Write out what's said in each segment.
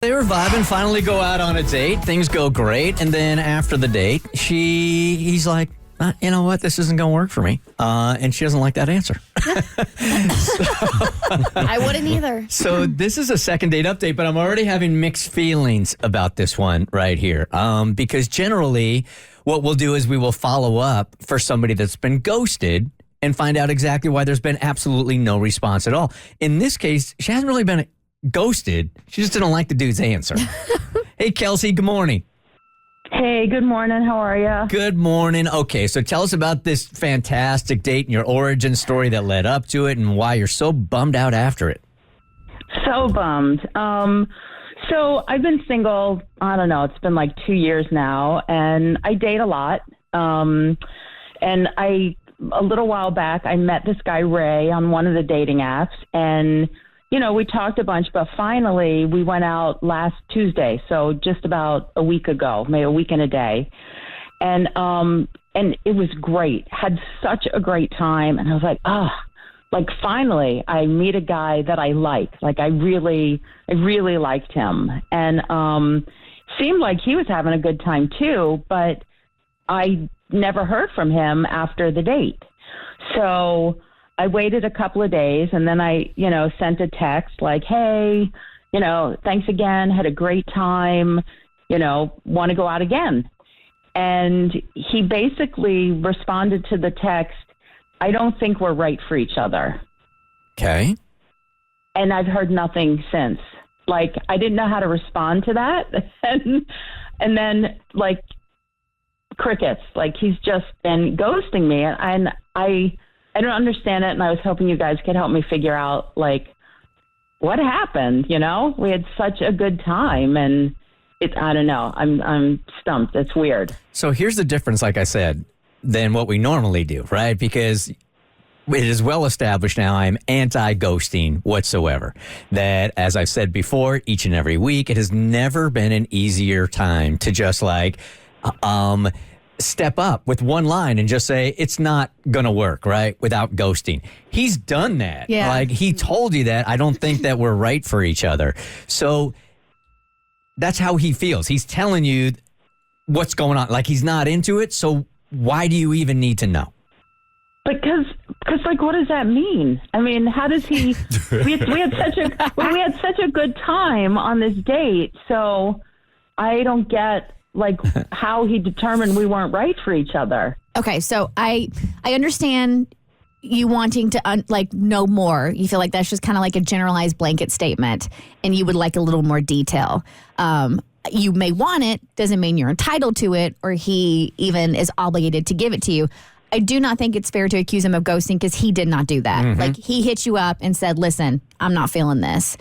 They were vibing, finally go out on a date. Things go great. And then after the date, he's like, you know what? This isn't going to work for me. And she doesn't like that answer. I wouldn't either. So this is a second date update, but I'm already having mixed feelings about this one right here. Because generally what we'll do is we will follow up for somebody that's been ghosted and find out exactly why there's been absolutely no response at all. In this case, she hasn't really been ghosted. She just didn't like the dude's answer. Hey, Kelsey, good morning. Hey, good morning. How are you? Good morning. Okay, so tell us about this fantastic date and your origin story that led up to it and why you're so bummed out after it. So bummed. So I've been single, I don't know, it's been like 2 years now, and I date a lot. And a little while back, I met this guy, Ray, on one of the dating apps, and we talked a bunch, but finally we went out last Tuesday, so just about a week ago, maybe a week and a day. And it was great. Had such a great time. And I was like, finally I meet a guy that I like. Like I really liked him. And seemed like he was having a good time too, but I never heard from him after the date. So I waited a couple of days, and then I, sent a text like, hey, thanks again, had a great time, want to go out again. And he basically responded to the text, I don't think we're right for each other. Okay. And I've heard nothing since. Like, I didn't know how to respond to that. and then, like, crickets. Like, he's just been ghosting me. And I don't understand it, and I was hoping you guys could help me figure out, like, what happened, We had such a good time, and I don't know. I'm stumped. It's weird. So here's the difference, like I said, than what we normally do, right? Because it is well established now I'm anti-ghosting whatsoever. That, as I've said before, each and every week, it has never been an easier time to just, like, step up with one line and just say it's not gonna work, right, without ghosting. He's done that. Yeah. Like, he told you that I don't think that we're right for each other. So that's how he feels. He's telling you what's going on. Like, he's not into it, so why do you even need to know? Because like, what does that mean? I mean, how does he? We had such a good time on this date, so I don't get, like, how he determined we weren't right for each other. Okay, so I understand you wanting to know more. You feel like that's just kind of like a generalized blanket statement, and you would like a little more detail. You may want it, doesn't mean you're entitled to it, or he even is obligated to give it to you. I do not think it's fair to accuse him of ghosting, because he did not do that. Mm-hmm. Like, he hit you up and said, listen, I'm not feeling this,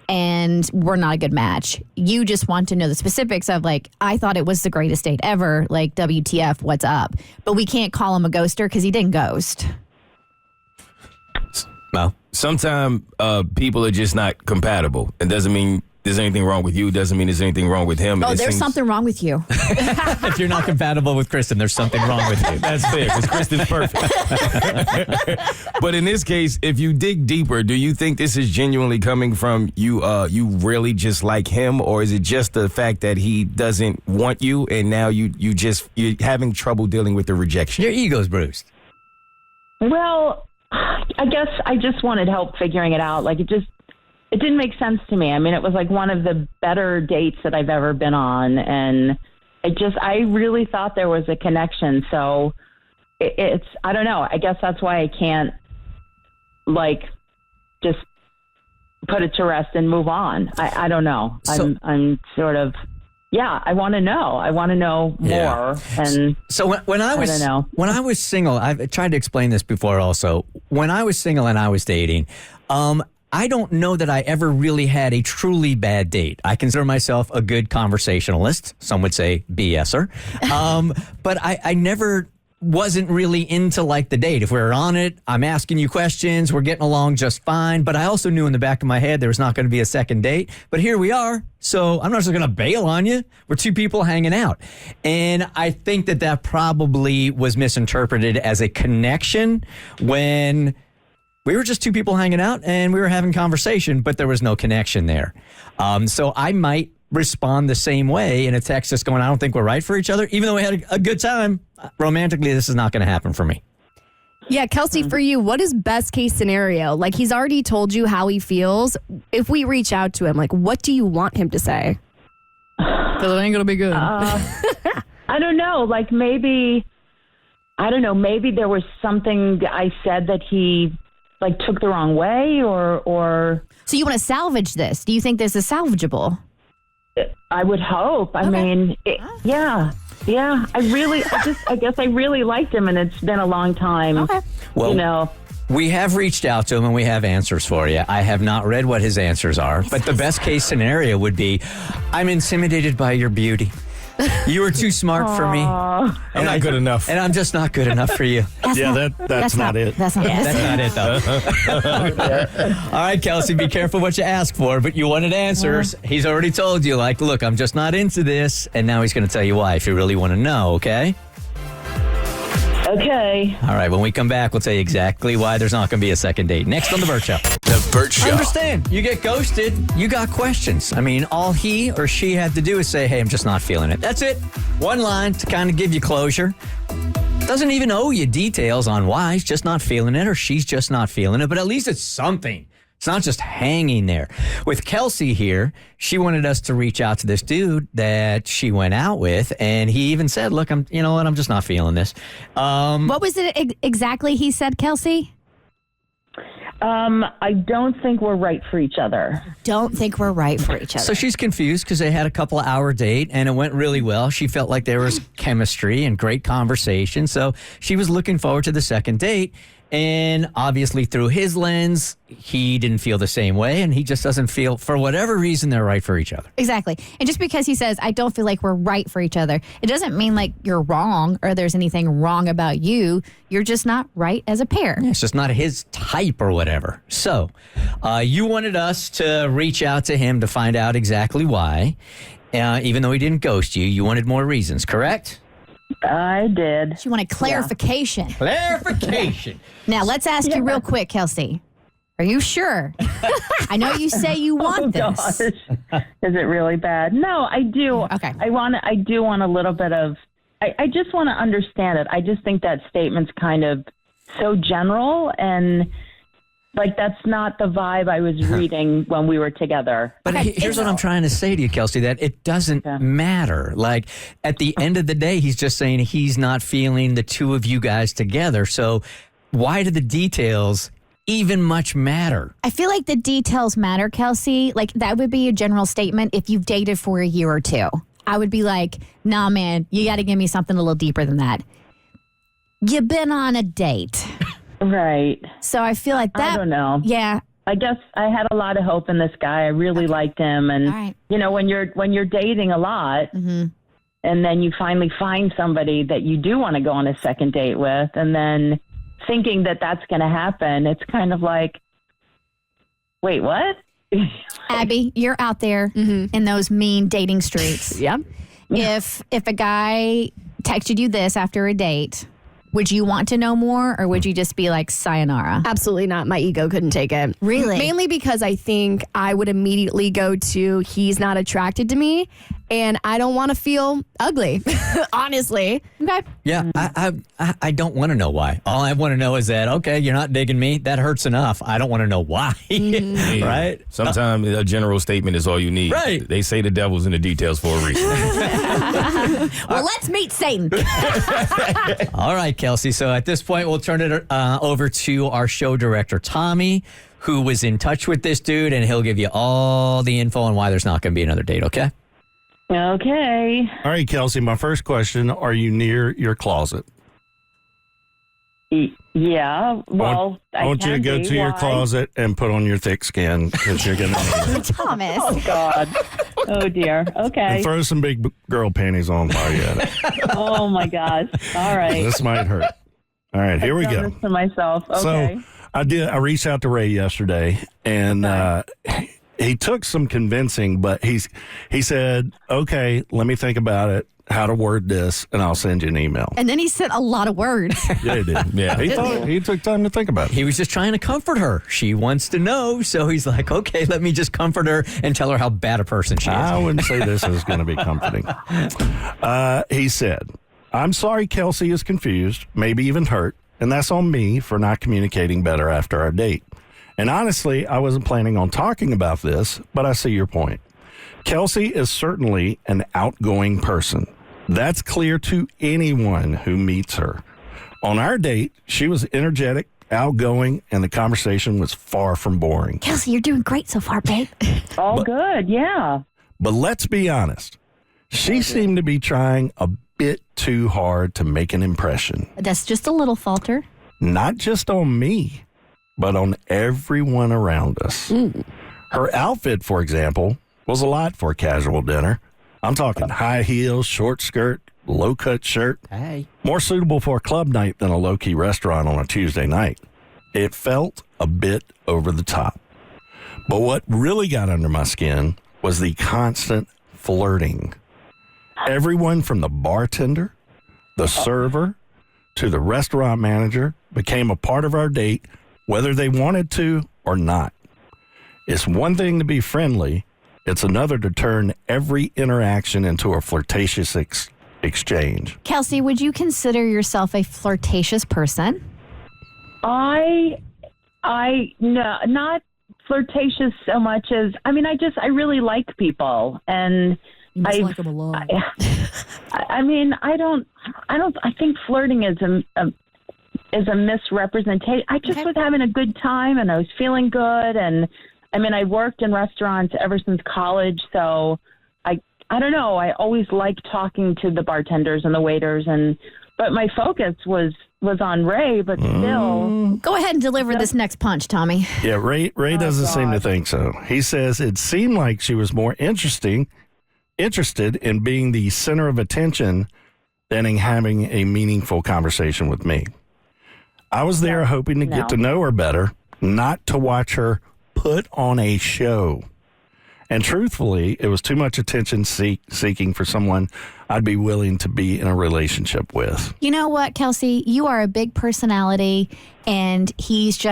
and we're not a good match. You just want to know the specifics of, like, I thought it was the greatest date ever, like, WTF, what's up? But we can't call him a ghoster because he didn't ghost. Well, sometimes people are just not compatible. It doesn't mean there's anything wrong with you. It doesn't mean there's anything wrong with him. Oh, there's something wrong with you. if you're not compatible with Kristen, there's something wrong with you. That's fair, because Kristen's perfect. But in this case, if you dig deeper, do you think this is genuinely coming from you? You really just like him, or is it just the fact that he doesn't want you, and now you're having trouble dealing with the rejection? Your ego's bruised. Well, I guess I just wanted help figuring it out. Like, it didn't make sense to me. I mean, it was like one of the better dates that I've ever been on. And I really thought there was a connection. So it's, I don't know. I guess that's why I can't, like, just put it to rest and move on. I don't know. I'm sort of, I want to know. I want to know more. Yeah. And so when I was single, I've tried to explain this before also. When I was single and I was dating, I don't know that I ever really had a truly bad date. I consider myself a good conversationalist. Some would say BSer. But I never wasn't really into, like, the date. If we were on it, I'm asking you questions, we're getting along just fine. But I also knew in the back of my head there was not going to be a second date. But here we are. So I'm not just going to bail on you. We're two people hanging out. And I think that probably was misinterpreted as a connection when We were just two people hanging out and we were having conversation, but there was no connection there. So I might respond the same way in a text just going, I don't think we're right for each other. Even though we had a good time, romantically, this is not going to happen for me. Yeah, Kelsey, for you, what is best case scenario? Like, he's already told you how he feels. If we reach out to him, like, what do you want him to say? Because it ain't going to be good. I don't know. Like, maybe there was something that I said that he, like, took the wrong way or... So you want to salvage this? Do you think this is salvageable? I would hope. I mean, yeah. I guess I really liked him, and it's been a long time. Okay. Well, we have reached out to him, and we have answers for you. I have not read what his answers are, but the best case scenario would be, I'm intimidated by your beauty. You are too smart for me. I'm not good enough. And I'm just not good enough for you. That's not it. That's not it. That's not it, though. All right, Kelsey, be careful what you ask for, but you wanted answers. He's already told you, like, look, I'm just not into this, and now he's going to tell you why if you really want to know, okay? Okay. All right, when we come back, we'll tell you exactly why there's not going to be a second date. Next on The Bert Show. The Bert Show. I understand. You get ghosted. You got questions. I mean, all he or she had to do is say, hey, I'm just not feeling it. That's it. One line to kind of give you closure. Doesn't even owe you details on why he's just not feeling it or she's just not feeling it, but at least it's something. It's not just hanging there. With Kelsey here, she wanted us to reach out to this dude that she went out with, and he even said, look, I'm just not feeling this. What was it exactly he said, Kelsey? I don't think we're right for each other. Don't think we're right for each other. So she's confused because they had a couple of hour date and it went really well. She felt like there was chemistry and great conversation. So she was looking forward to the second date. And obviously through his lens, he didn't feel the same way. And he just doesn't feel, for whatever reason, they're right for each other. Exactly. And just because he says, I don't feel like we're right for each other, it doesn't mean like you're wrong or there's anything wrong about you. You're just not right as a pair. Yeah, it's just not his type or whatever. So you wanted us to reach out to him to find out exactly why. Even though he didn't ghost you, you wanted more reasons, correct? I did. She wanted clarification. Clarification. Now, let's ask you real quick, Kelsey. Are you sure? I know you say you want this. Gosh. Is it really bad? No, I do. Okay. I do want a little bit of, I just want to understand it. I just think that statement's kind of so general and like that's not the vibe I was reading when we were together. But here's what I'm trying to say to you, Kelsey, that it doesn't matter. Like, at the end of the day, he's just saying he's not feeling the two of you guys together. So why do the details even much matter? I feel like the details matter, Kelsey. Like, that would be a general statement if you've dated for a year or two. I would be like, nah, man, you got to give me something a little deeper than that. You've been on a date. Right. So I feel like that. I don't know. Yeah. I guess I had a lot of hope in this guy. I really liked him. And, right. you know, when you're dating a lot and then you finally find somebody that you do want to go on a second date with and then thinking that that's going to happen, it's kind of like, wait, what? Abby, you're out there in those mean dating streets. Yeah. If a guy texted you this after a date, would you want to know more or would you just be like, sayonara? Absolutely not. My ego couldn't take it. Really? Mainly because I think I would immediately go to he's not attracted to me and I don't want to feel ugly, honestly. Okay. Yeah, I don't want to know why. All I want to know is that, okay, you're not digging me. That hurts enough. I don't want to know why. Right? Sometimes a general statement is all you need. Right. They say the devil's in the details for a reason. Well, let's meet Satan. All right, Kelsey. So at this point, we'll turn it over to our show director, Tommy, who was in touch with this dude, and he'll give you all the info on why there's not going to be another date, okay? Okay. All right, Kelsey, my first question, are you near your closet? Yeah. Well, I want you to go to your closet and put on your thick skin because you're going to need it. Thomas. Oh, God. Oh, dear. Okay. And throw some big girl panties on while you're at it. Oh, my gosh. All right. This might hurt. All right, here we I've done go. this to myself. Okay. So I reached out to Ray yesterday, and he took some convincing, but he said, okay, let me think about it. how to word this, and I'll send you an email. And then he sent a lot of words. Yeah, he did. Yeah. He took time to think about it. He was just trying to comfort her. She wants to know, so he's like, okay, let me just comfort her and tell her how bad a person she is. I wouldn't say this is going to be comforting. He said, I'm sorry Kelsey is confused, maybe even hurt, and that's on me for not communicating better after our date. And honestly, I wasn't planning on talking about this, but I see your point. Kelsey is certainly an outgoing person. That's clear to anyone who meets her. On our date, she was energetic, outgoing, and the conversation was far from boring. Kelsey, you're doing great so far, babe. All good, yeah. But let's be honest. She seemed to be trying a bit too hard to make an impression. That's just a little falter. Not just on me, but on everyone around us. Her outfit, for example, was a lot for a casual dinner. I'm talking high heels, short skirt, low-cut shirt. Hey. More suitable for a club night than a low-key restaurant on a Tuesday night. It felt a bit over the top. But what really got under my skin was the constant flirting. Everyone from the bartender, the server, to the restaurant manager became a part of our date, whether they wanted to or not. It's one thing to be friendly. It's another to turn every interaction into a flirtatious exchange. Kelsey, would you consider yourself a flirtatious person? No, not flirtatious so much as, I really like people, and You must like them a lot. I think flirting is a misrepresentation. I just was having a good time, and I was feeling good, and I worked in restaurants ever since college, so I don't know. I always liked talking to the bartenders and the waiters, but my focus was on Ray, but still. Go ahead and deliver this next punch, Tommy. Yeah, Ray doesn't seem to think so. He says it seemed like she was more interested in being the center of attention than in having a meaningful conversation with me. I was there hoping to get to know her better, not to watch her put on a show. And truthfully, it was too much attention seeking for someone I'd be willing to be in a relationship with. You know what, Kelsey? You are a big personality, and he's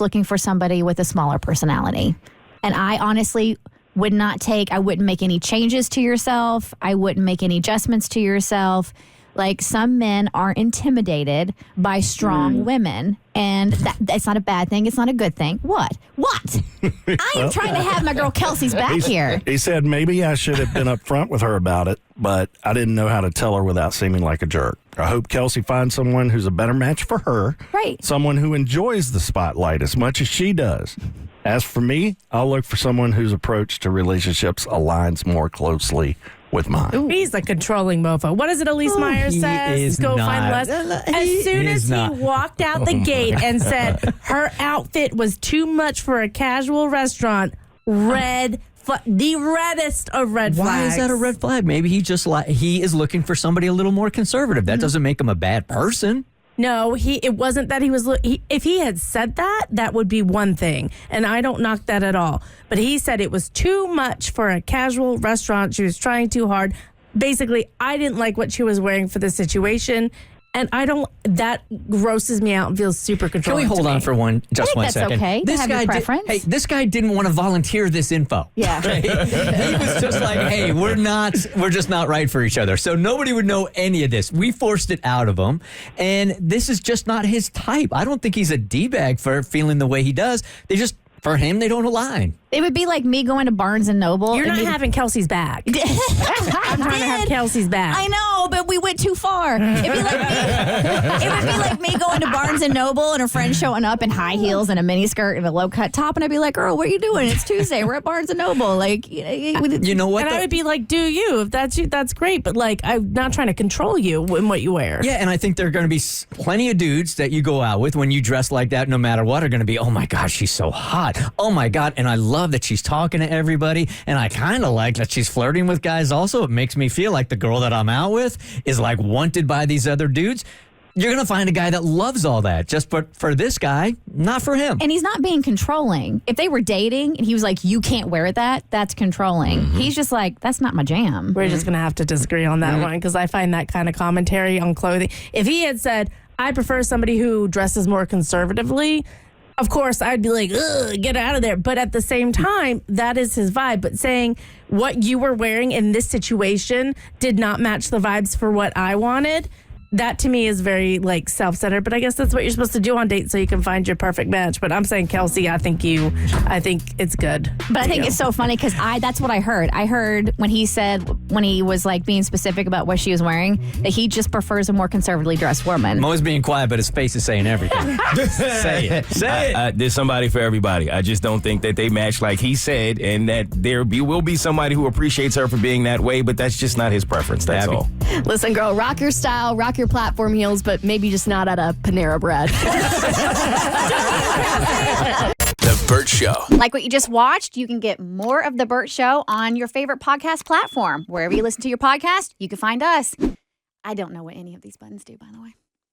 looking for somebody with a smaller personality. And I honestly I wouldn't make any changes to yourself. I wouldn't make any adjustments to yourself. Like, some men are intimidated by strong women, and that's not a bad thing. It's not a good thing. What? I am trying to have my girl Kelsey's back here. He said maybe I should have been upfront with her about it, but I didn't know how to tell her without seeming like a jerk. I hope Kelsey finds someone who's a better match for her. Right. Someone who enjoys the spotlight as much as she does. As for me, I'll look for someone whose approach to relationships aligns more closely with mine. He's a controlling mofo. What is it Elise Myers he says? is Go not. find less. As soon as he walked out the gate and said her outfit was too much for a casual restaurant, the reddest of red flags. Why is that a red flag? Maybe he is looking for somebody a little more conservative. That doesn't make him a bad person. No, it wasn't that he was. If he had said that, that would be one thing, and I don't knock that at all. But he said it was too much for a casual restaurant. She was trying too hard. Basically, I didn't like what she was wearing for the situation, and that grosses me out and feels super Can controlling. we hold on for one that's second? okay. They have your preference. This guy didn't want to volunteer this info. Yeah. Okay? He was just like, hey, we're just not right for each other. So nobody would know any of this. We forced it out of him, and this is just not his type. I don't think he's a D-bag for feeling the way he does. For him, they don't align. It would be like me going to Barnes and Noble. You're not having Kelsey's back. I'm trying to have Kelsey's back. I know, but we went too far. It'd be like me. It would be like me going to Barnes and Noble and a friend showing up in high heels and a mini skirt and a low cut top, and I'd be like, "Girl, what are you doing? It's Tuesday. We're at Barnes and Noble." Like, you know what? And I would be like, "Do you? If that's you, that's great." But like, I'm not trying to control you in what you wear. Yeah, and I think there are going to be plenty of dudes that you go out with when you dress like that, no matter what, are going to be, "Oh my God, she's so hot. Oh my God," and I love that she's talking to everybody, and I kind of like that she's flirting with guys also. It makes me feel like the girl that I'm out with is like wanted by these other dudes. You're going to find a guy that loves all that. Just for this guy, not for him. And he's not being controlling. If they were dating and he was like, you can't wear that, that's controlling. He's just like, that's not my jam. We're just going to have to disagree on that one because I find that kind of commentary on clothing. If he had said, I prefer somebody who dresses more conservatively, of course, I'd be like, ugh, get out of there. But at the same time, that is his vibe. But saying what you were wearing in this situation did not match the vibes for what I wanted, that to me is very like self-centered, but I guess that's what you're supposed to do on dates so you can find your perfect match. But I'm saying, Kelsey, I think it's good. But I think it's so funny because that's what I heard. I heard when he was like being specific about what she was wearing, that he just prefers a more conservatively dressed woman. Mo's being quiet, but his face is saying everything. Say it. Say it. There's somebody for everybody. I just don't think that they match like he said, and that will be somebody who appreciates her for being that way, but that's just not his preference. That's Abby. all. Listen, girl, rock your style, rock your platform heels, but maybe just not at a Panera Bread. The Bert Show. Like what you just watched, you can get more of The Bert Show on your favorite podcast platform. Wherever you listen to your podcast, you can find us. I don't know what any of these buttons do, by the way.